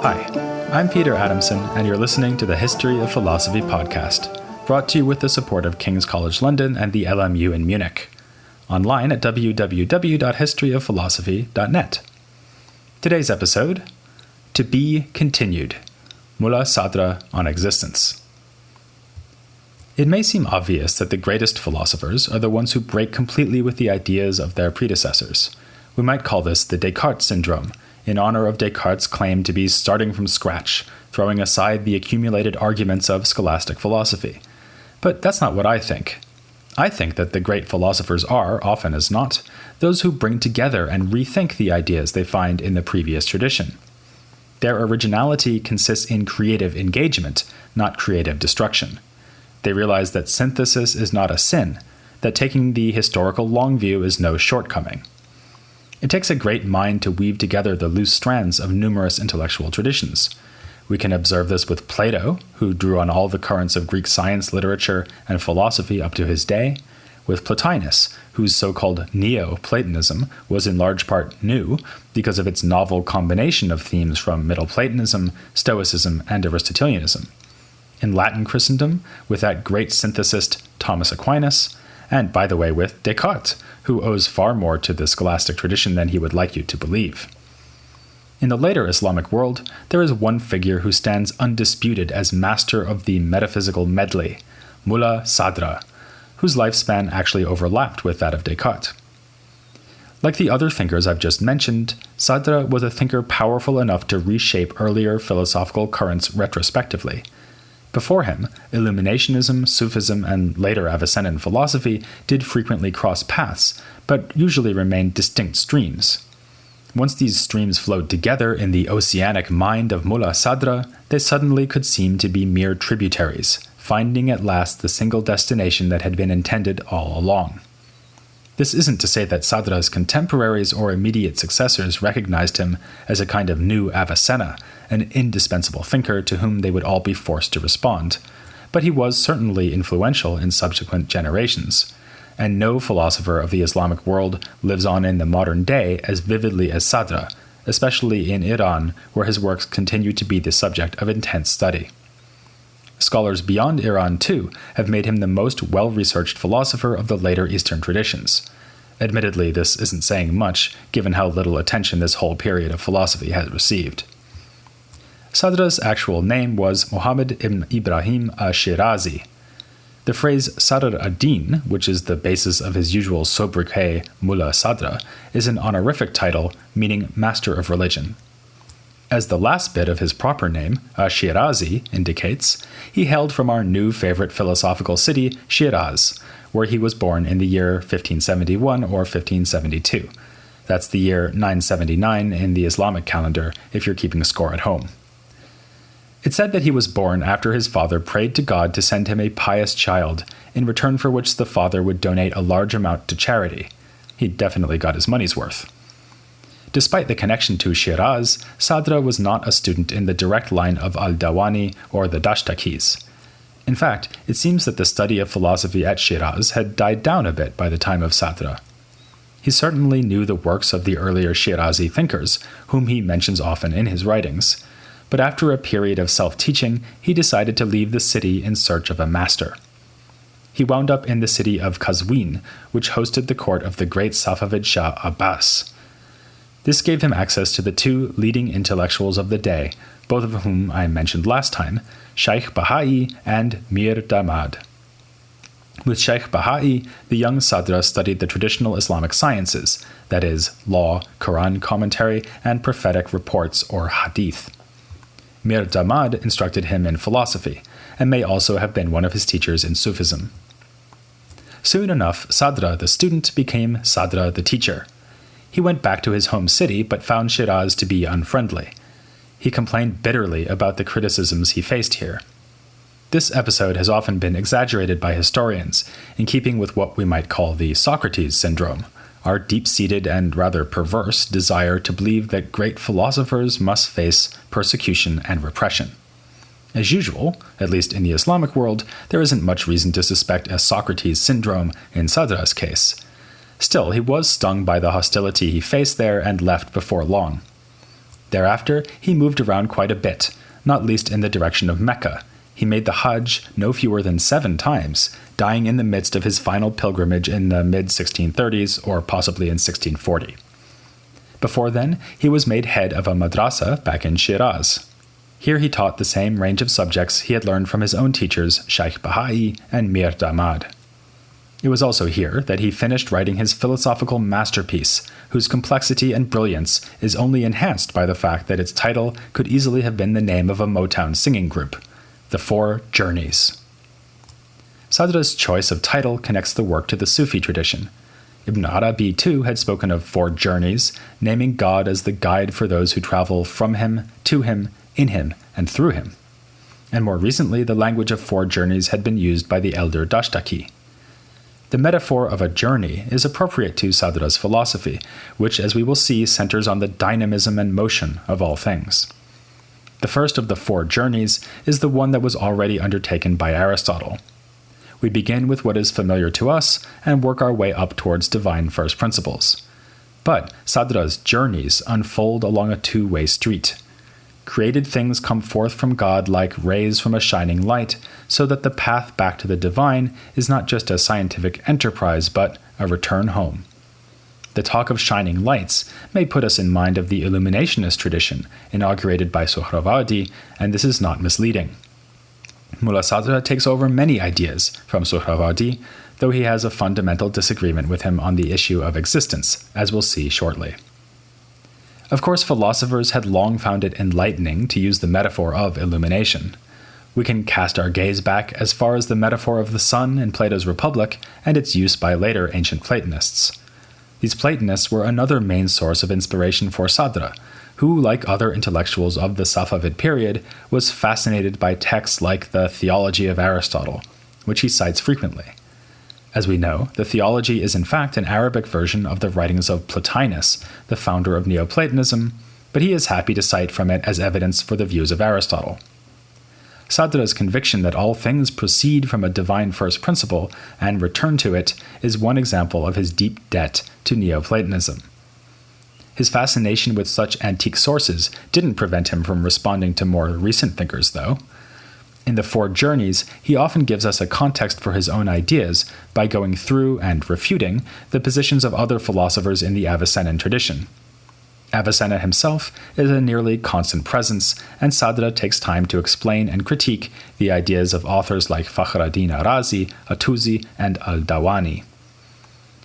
Hi, I'm Peter Adamson, and you're listening to the History of Philosophy podcast, brought to you with the support of King's College London and the LMU in Munich, online at www.historyofphilosophy.net. Today's episode, To Be Continued, Mullā Ṣadrā on Existence. It may seem obvious that the greatest philosophers are the ones who break completely with the ideas of their predecessors. We might call this the Descartes syndrome, in honor of Descartes' claim to be starting from scratch, throwing aside the accumulated arguments of scholastic philosophy. But that's not what I think. I think that the great philosophers are, often as not, those who bring together and rethink the ideas they find in the previous tradition. Their originality consists in creative engagement, not creative destruction. They realize that synthesis is not a sin, that taking the historical long view is no shortcoming. It takes a great mind to weave together the loose strands of numerous intellectual traditions. We can observe this with Plato, who drew on all the currents of Greek science, literature, and philosophy up to his day, with Plotinus, whose so-called Neo-Platonism was in large part new because of its novel combination of themes from Middle Platonism, Stoicism, and Aristotelianism. In Latin Christendom, with that great synthesist Thomas Aquinas, and, by the way, with Descartes, who owes far more to the scholastic tradition than he would like you to believe. In the later Islamic world, there is one figure who stands undisputed as master of the metaphysical medley, Mullā Ṣadrā, whose lifespan actually overlapped with that of Descartes. Like the other thinkers I've just mentioned, Sadra was a thinker powerful enough to reshape earlier philosophical currents retrospectively. Before him, Illuminationism, Sufism, and later Avicennan philosophy did frequently cross paths, but usually remained distinct streams. Once these streams flowed together in the oceanic mind of Mullā Ṣadrā, they suddenly could seem to be mere tributaries, finding at last the single destination that had been intended all along. This isn't to say that Sadra's contemporaries or immediate successors recognized him as a kind of new Avicenna, an indispensable thinker to whom they would all be forced to respond, but he was certainly influential in subsequent generations, and no philosopher of the Islamic world lives on in the modern day as vividly as Sadra, especially in Iran, where his works continue to be the subject of intense study. Scholars beyond Iran, too, have made him the most well-researched philosopher of the later Eastern traditions. Admittedly, this isn't saying much, given how little attention this whole period of philosophy has received. Sadra's actual name was Muhammad ibn Ibrahim al-Shirazi. The phrase Sadr ad-Din, which is the basis of his usual sobriquet Mullā Ṣadrā, is an honorific title meaning master of religion. As the last bit of his proper name, Shirazi, indicates, he hailed from our new favorite philosophical city, Shiraz, where he was born in the year 1571 or 1572. That's the year 979 in the Islamic calendar, if you're keeping score at home. It's said that he was born after his father prayed to God to send him a pious child, in return for which the father would donate a large amount to charity. He definitely got his money's worth. Despite the connection to Shiraz, Sadra was not a student in the direct line of al-Dawani or the Dashtakis. In fact, it seems that the study of philosophy at Shiraz had died down a bit by the time of Sadra. He certainly knew the works of the earlier Shirazi thinkers, whom he mentions often in his writings, but after a period of self-teaching, he decided to leave the city in search of a master. He wound up in the city of Qazwin, which hosted the court of the great Safavid Shah Abbas. This gave him access to the two leading intellectuals of the day, both of whom I mentioned last time, Shaykh Bahai and Mir Damad. With Shaykh Bahai, the young Sadra studied the traditional Islamic sciences, that is, law, Quran commentary, and prophetic reports or hadith. Mir Damad instructed him in philosophy, and may also have been one of his teachers in Sufism. Soon enough, Sadra the student became Sadra the teacher. He went back to his home city, but found Shiraz to be unfriendly. He complained bitterly about the criticisms he faced here. This episode has often been exaggerated by historians, in keeping with what we might call the Socrates syndrome, our deep-seated and rather perverse desire to believe that great philosophers must face persecution and repression. As usual, at least in the Islamic world, there isn't much reason to suspect a Socrates syndrome in Sadra's case. Still, he was stung by the hostility he faced there and left before long. Thereafter, he moved around quite a bit, not least in the direction of Mecca. He made the Hajj no fewer than 7 times, dying in the midst of his final pilgrimage in the mid-1630s or possibly in 1640. Before then, he was made head of a madrasa back in Shiraz. Here he taught the same range of subjects he had learned from his own teachers, Shaykh Bahai and Mir Damad. It was also here that he finished writing his philosophical masterpiece, whose complexity and brilliance is only enhanced by the fact that its title could easily have been the name of a Motown singing group, The 4 Journeys. Sadra's choice of title connects the work to the Sufi tradition. Ibn Arabi, too, had spoken of 4 journeys, naming God as the guide for those who travel from him, to him, in him, and through him. And more recently, the language of 4 journeys had been used by the elder Dashtaki. The metaphor of a journey is appropriate to Sadra's philosophy, which, as we will see, centers on the dynamism and motion of all things. The first of the 4 journeys is the one that was already undertaken by Aristotle. We begin with what is familiar to us and work our way up towards divine first principles. But Sadra's journeys unfold along a 2-way street. Created things come forth from God like rays from a shining light, so that the path back to the divine is not just a scientific enterprise, but a return home. The talk of shining lights may put us in mind of the illuminationist tradition inaugurated by Suhrawardi, and this is not misleading. Mullā Ṣadrā takes over many ideas from Suhrawardi, though he has a fundamental disagreement with him on the issue of existence, as we'll see shortly. Of course, philosophers had long found it enlightening to use the metaphor of illumination. We can cast our gaze back as far as the metaphor of the sun in Plato's Republic and its use by later ancient Platonists. These Platonists were another main source of inspiration for Sadra, who, like other intellectuals of the Safavid period, was fascinated by texts like the Theology of Aristotle, which he cites frequently. As we know, the Theology is in fact an Arabic version of the writings of Plotinus, the founder of Neoplatonism, but he is happy to cite from it as evidence for the views of Aristotle. Sadra's conviction that all things proceed from a divine first principle and return to it is one example of his deep debt to Neoplatonism. His fascination with such antique sources didn't prevent him from responding to more recent thinkers, though. In the 4 journeys, he often gives us a context for his own ideas by going through and refuting the positions of other philosophers in the Avicennan tradition. Avicenna himself is a nearly constant presence, and Sadra takes time to explain and critique the ideas of authors like Fakhruddin Arazi, Atuzi, and Al-Dawani.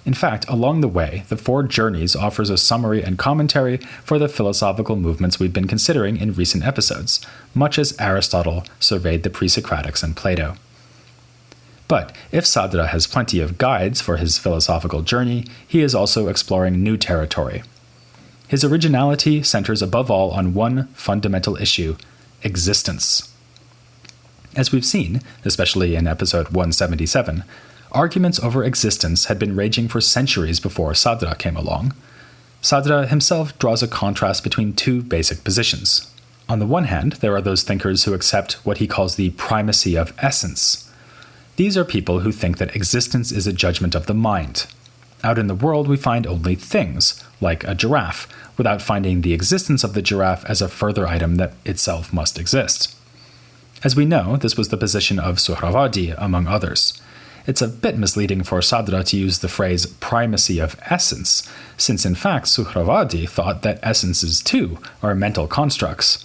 In fact, along the way, the 4 journeys offers a summary and commentary for the philosophical movements we've been considering in recent episodes, much as Aristotle surveyed the pre-Socratics and Plato. But if Sadra has plenty of guides for his philosophical journey, he is also exploring new territory. His originality centers above all on one fundamental issue: existence. As we've seen, especially in episode 177, arguments over existence had been raging for centuries before Sadra came along. Sadra himself draws a contrast between 2 basic positions. On the one hand, there are those thinkers who accept what he calls the primacy of essence. These are people who think that existence is a judgment of the mind. Out in the world, we find only things, like a giraffe, without finding the existence of the giraffe as a further item that itself must exist. As we know, this was the position of Suhrawardi, among others. It's a bit misleading for Sadra to use the phrase primacy of essence, since in fact Suhrawardi thought that essences too are mental constructs.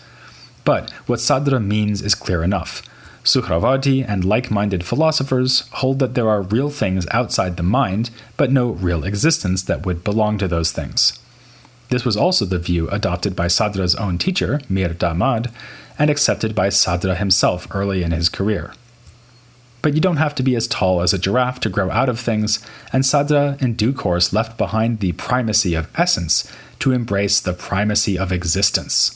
But what Sadra means is clear enough. Suhrawardi and like-minded philosophers hold that there are real things outside the mind, but no real existence that would belong to those things. This was also the view adopted by Sadra's own teacher, Mir Damad, and accepted by Sadra himself early in his career. But you don't have to be as tall as a giraffe to grow out of things, and Sadra in due course left behind the primacy of essence to embrace the primacy of existence.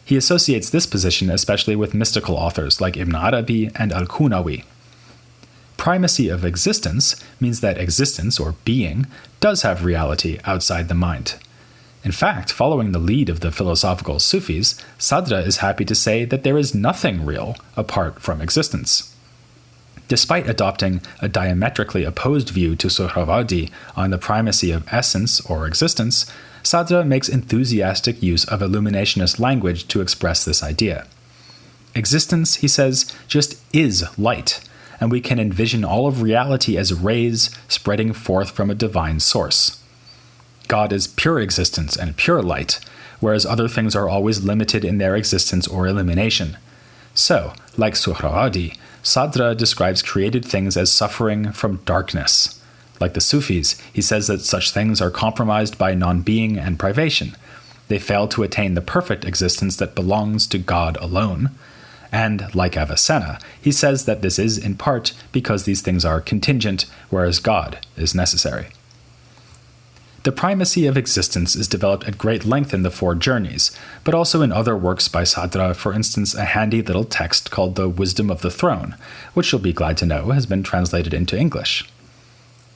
He associates this position especially with mystical authors like Ibn Arabi and Al-Qunawi. Primacy of existence means that existence, or being, does have reality outside the mind. In fact, following the lead of the philosophical Sufis, Sadra is happy to say that there is nothing real apart from existence. Despite adopting a diametrically opposed view to Suhrawardi on the primacy of essence or existence, Sadra makes enthusiastic use of illuminationist language to express this idea. Existence, he says, just is light, and we can envision all of reality as rays spreading forth from a divine source. God is pure existence and pure light, whereas other things are always limited in their existence or illumination. So, like Suhrawadi, Sadra describes created things as suffering from darkness. Like the Sufis, he says that such things are compromised by non-being and privation. They fail to attain the perfect existence that belongs to God alone. And, like Avicenna, he says that this is in part because these things are contingent, whereas God is necessary. The primacy of existence is developed at great length in the Four Journeys, but also in other works by Sadra, for instance a handy little text called The Wisdom of the Throne, which you'll be glad to know has been translated into English.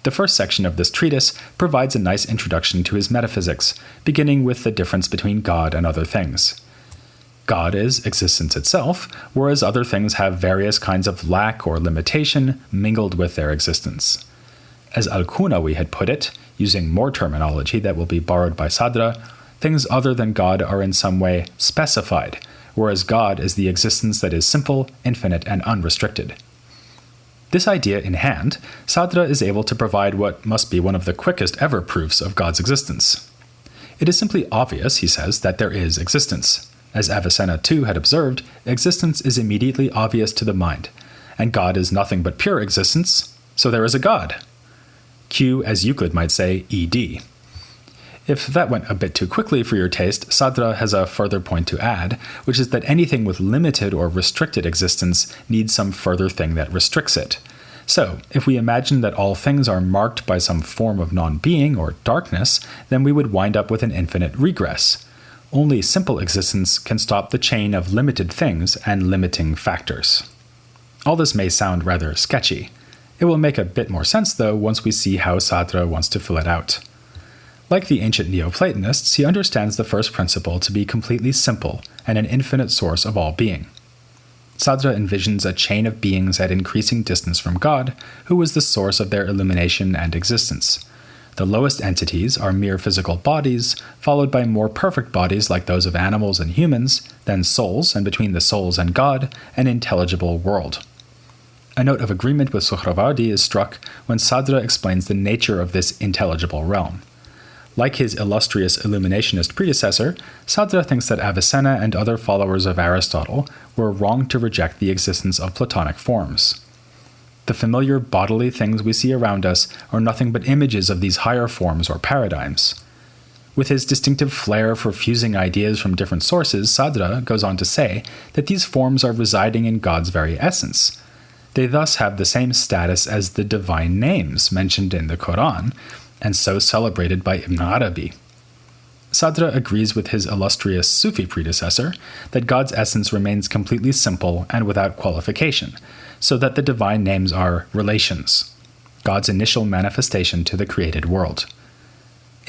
The first section of this treatise provides a nice introduction to his metaphysics, beginning with the difference between God and other things. God is existence itself, whereas other things have various kinds of lack or limitation mingled with their existence. As Al-Qunawi had put it, using more terminology that will be borrowed by Sadra, things other than God are in some way specified, whereas God is the existence that is simple, infinite, and unrestricted. This idea in hand, Sadra is able to provide what must be one of the quickest ever proofs of God's existence. It is simply obvious, he says, that there is existence. As Avicenna too had observed, existence is immediately obvious to the mind, and God is nothing but pure existence, so there is a God. Q, as Euclid might say, ED. If that went a bit too quickly for your taste, Sadra has a further point to add, which is that anything with limited or restricted existence needs some further thing that restricts it. So, if we imagine that all things are marked by some form of non-being or darkness, then we would wind up with an infinite regress. Only simple existence can stop the chain of limited things and limiting factors. All this may sound rather sketchy. It will make a bit more sense, though, once we see how Sadra wants to fill it out. Like the ancient Neoplatonists, he understands the first principle to be completely simple and an infinite source of all being. Sadra envisions a chain of beings at increasing distance from God, who is the source of their illumination and existence. The lowest entities are mere physical bodies, followed by more perfect bodies like those of animals and humans, then souls, and between the souls and God, an intelligible world. A note of agreement with Suhrawardi is struck when Sadra explains the nature of this intelligible realm. Like his illustrious illuminationist predecessor, Sadra thinks that Avicenna and other followers of Aristotle were wrong to reject the existence of Platonic forms. The familiar bodily things we see around us are nothing but images of these higher forms or paradigms. With his distinctive flair for fusing ideas from different sources, Sadra goes on to say that these forms are residing in God's very essence. They thus have the same status as the divine names mentioned in the Quran, and so celebrated by Ibn Arabi. Sadra agrees with his illustrious Sufi predecessor that God's essence remains completely simple and without qualification, so that the divine names are relations, God's initial manifestation to the created world.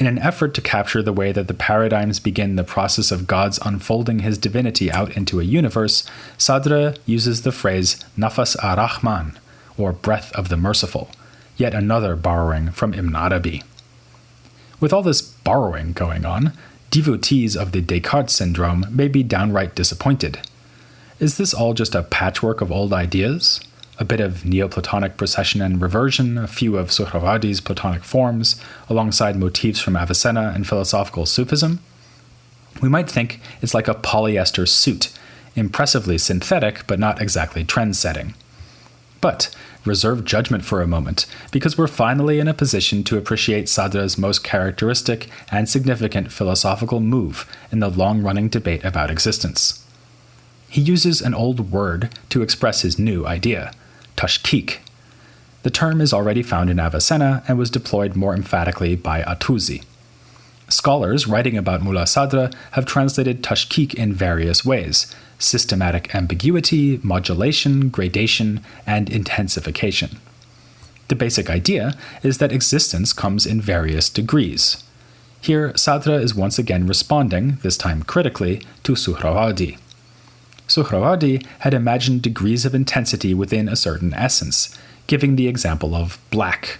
In an effort to capture the way that the paradigms begin the process of God's unfolding his divinity out into a universe, Sadra uses the phrase Nafas ar-Rahman, or breath of the merciful, yet another borrowing from Ibn Arabi. With all this borrowing going on, devotees of the Descartes syndrome may be downright disappointed. Is this all just a patchwork of old ideas? A bit of Neoplatonic procession and reversion, a few of Suhrawardi's Platonic forms, alongside motifs from Avicenna and philosophical Sufism? We might think it's like a polyester suit, impressively synthetic but not exactly trend-setting. But reserve judgment for a moment, because we're finally in a position to appreciate Sadra's most characteristic and significant philosophical move in the long-running debate about existence. He uses an old word to express his new idea, tashkik. The term is already found in Avicenna and was deployed more emphatically by Atuzi. Scholars writing about Mullā Ṣadrā have translated tashkik in various ways: systematic ambiguity, modulation, gradation, and intensification. The basic idea is that existence comes in various degrees. Here, Sadra is once again responding, this time critically, to Suhrawardi. Suhrawardi had imagined degrees of intensity within a certain essence, giving the example of black.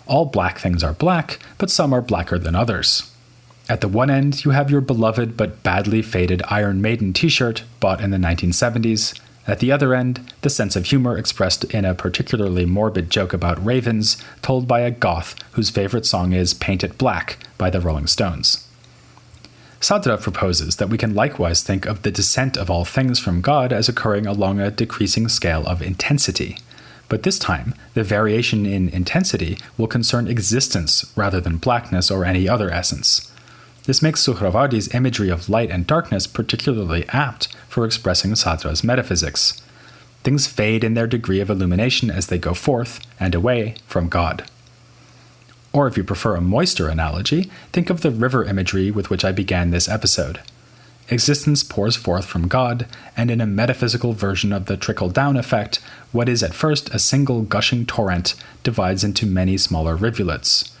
All black things are black, but some are blacker than others. At the one end, you have your beloved but badly faded Iron Maiden t-shirt bought in the 1970s. At the other end, the sense of humor expressed in a particularly morbid joke about ravens told by a goth whose favorite song is Paint It Black by the Rolling Stones. Sadra proposes that we can likewise think of the descent of all things from God as occurring along a decreasing scale of intensity. But this time, the variation in intensity will concern existence rather than blackness or any other essence. This makes Suhrawardi's imagery of light and darkness particularly apt for expressing Sadra's metaphysics. Things fade in their degree of illumination as they go forth and away from God. Or if you prefer a moister analogy, think of the river imagery with which I began this episode. Existence pours forth from God, and in a metaphysical version of the trickle-down effect, what is at first a single gushing torrent divides into many smaller rivulets.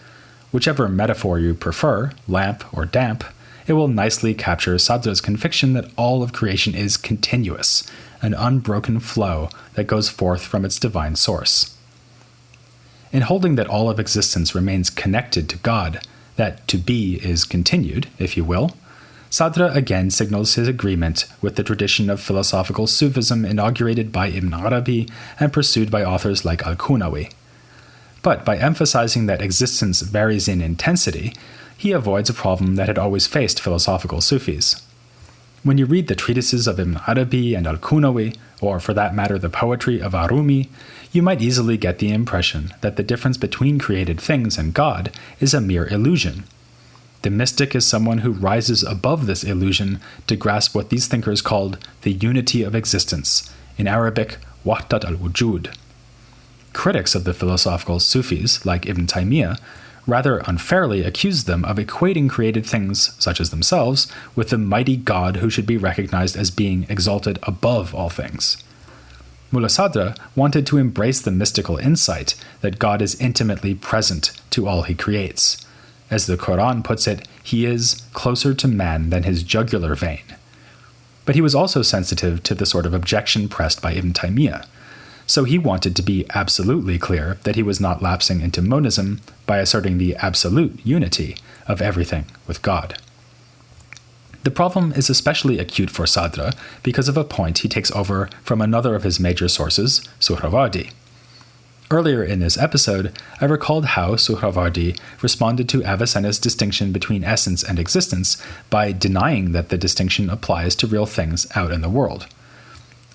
Whichever metaphor you prefer, lamp or damp, it will nicely capture Sadra's conviction that all of creation is continuous, an unbroken flow that goes forth from its divine source. In holding that all of existence remains connected to God, that to be is continued, if you will, Sadra again signals his agreement with the tradition of philosophical Sufism inaugurated by Ibn Arabi and pursued by authors like Al-Qunawi. But by emphasizing that existence varies in intensity, he avoids a problem that had always faced philosophical Sufis. When you read the treatises of Ibn Arabi and Al-Qunawi, or for that matter the poetry of Arumi, you might easily get the impression that the difference between created things and God is a mere illusion. The mystic is someone who rises above this illusion to grasp what these thinkers called the unity of existence, in Arabic, wahdat al-wujud. Critics of the philosophical Sufis, like Ibn Taymiyyah, rather unfairly accuse them of equating created things, such as themselves, with the mighty God who should be recognized as being exalted above all things. Mullā Ṣadrā wanted to embrace the mystical insight that God is intimately present to all he creates. As the Quran puts it, he is closer to man than his jugular vein. But he was also sensitive to the sort of objection pressed by Ibn Taymiyyah. So he wanted to be absolutely clear that he was not lapsing into monism by asserting the absolute unity of everything with God. The problem is especially acute for Sadra because of a point he takes over from another of his major sources, Suhrawardi. Earlier in this episode, I recalled how Suhrawardi responded to Avicenna's distinction between essence and existence by denying that the distinction applies to real things out in the world.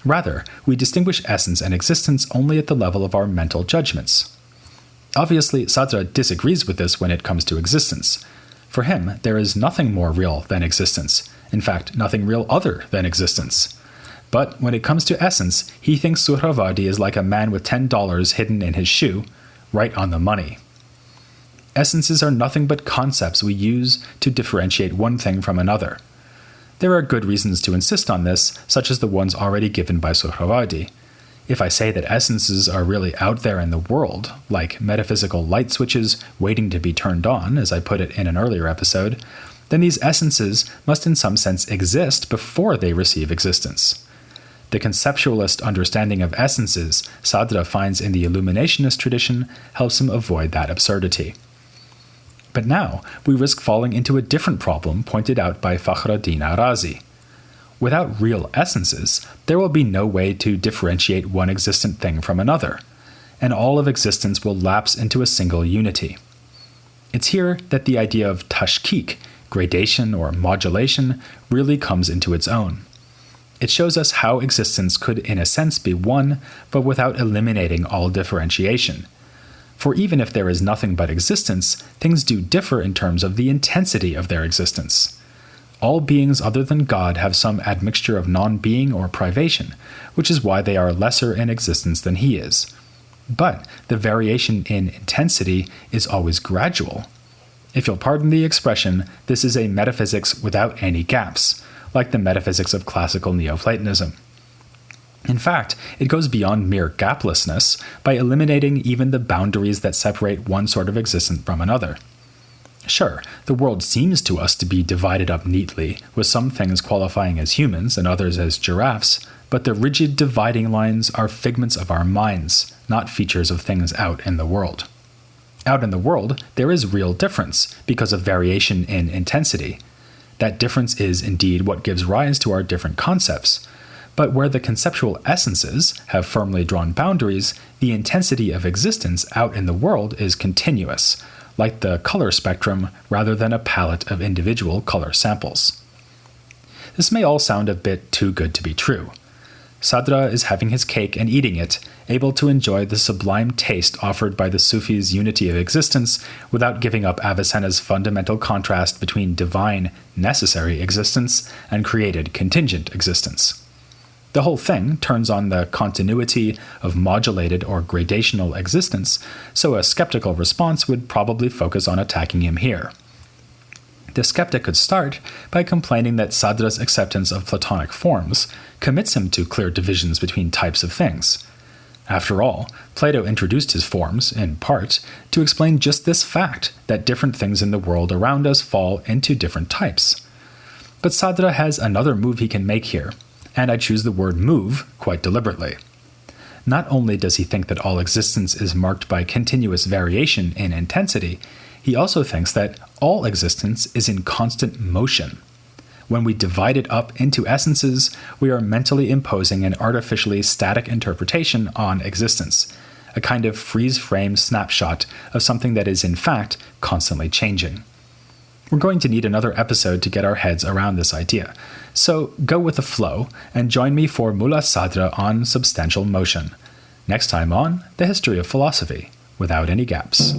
Rather, we distinguish essence and existence only at the level of our mental judgments. Obviously, Sadra disagrees with this when it comes to existence. For him, there is nothing more real than existence, in fact, nothing real other than existence. But when it comes to essence, he thinks Suhrawardi is like a man with $10 hidden in his shoe, right on the money. Essences are nothing but concepts we use to differentiate one thing from another. There are good reasons to insist on this, such as the ones already given by Suhrawardi. If I say that essences are really out there in the world, like metaphysical light switches waiting to be turned on, as I put it in an earlier episode, then these essences must in some sense exist before they receive existence. The conceptualist understanding of essences Sadra finds in the Illuminationist tradition helps him avoid that absurdity. But now we risk falling into a different problem pointed out by Fakhruddin Arazi. Without real essences, there will be no way to differentiate one existent thing from another, and all of existence will lapse into a single unity. It's here that the idea of tashkik, gradation or modulation, really comes into its own. It shows us how existence could in a sense be one, but without eliminating all differentiation. For even if there is nothing but existence, things do differ in terms of the intensity of their existence. All beings other than God have some admixture of non-being or privation, which is why they are lesser in existence than he is. But the variation in intensity is always gradual. If you'll pardon the expression, this is a metaphysics without any gaps, like the metaphysics of classical Neoplatonism. In fact, it goes beyond mere gaplessness by eliminating even the boundaries that separate one sort of existence from another. Sure, the world seems to us to be divided up neatly, with some things qualifying as humans and others as giraffes, but the rigid dividing lines are figments of our minds, not features of things out in the world. Out in the world, there is real difference because of variation in intensity. That difference is indeed what gives rise to our different concepts. But where the conceptual essences have firmly drawn boundaries, the intensity of existence out in the world is continuous, like the color spectrum rather than a palette of individual color samples. This may all sound a bit too good to be true. Sadra is having his cake and eating it, able to enjoy the sublime taste offered by the Sufis' unity of existence without giving up Avicenna's fundamental contrast between divine, necessary existence and created, contingent existence. The whole thing turns on the continuity of modulated or gradational existence, so a skeptical response would probably focus on attacking him here. The skeptic could start by complaining that Sadra's acceptance of Platonic forms commits him to clear divisions between types of things. After all, Plato introduced his forms, in part, to explain just this fact that different things in the world around us fall into different types. But Sadra has another move he can make here, and I choose the word move quite deliberately. Not only does he think that all existence is marked by continuous variation in intensity, he also thinks that all existence is in constant motion. When we divide it up into essences, we are mentally imposing an artificially static interpretation on existence, a kind of freeze-frame snapshot of something that is in fact constantly changing. We're going to need another episode to get our heads around this idea, so go with the flow and join me for Mullā Ṣadrā on substantial motion. Next time on The History of Philosophy, without any gaps.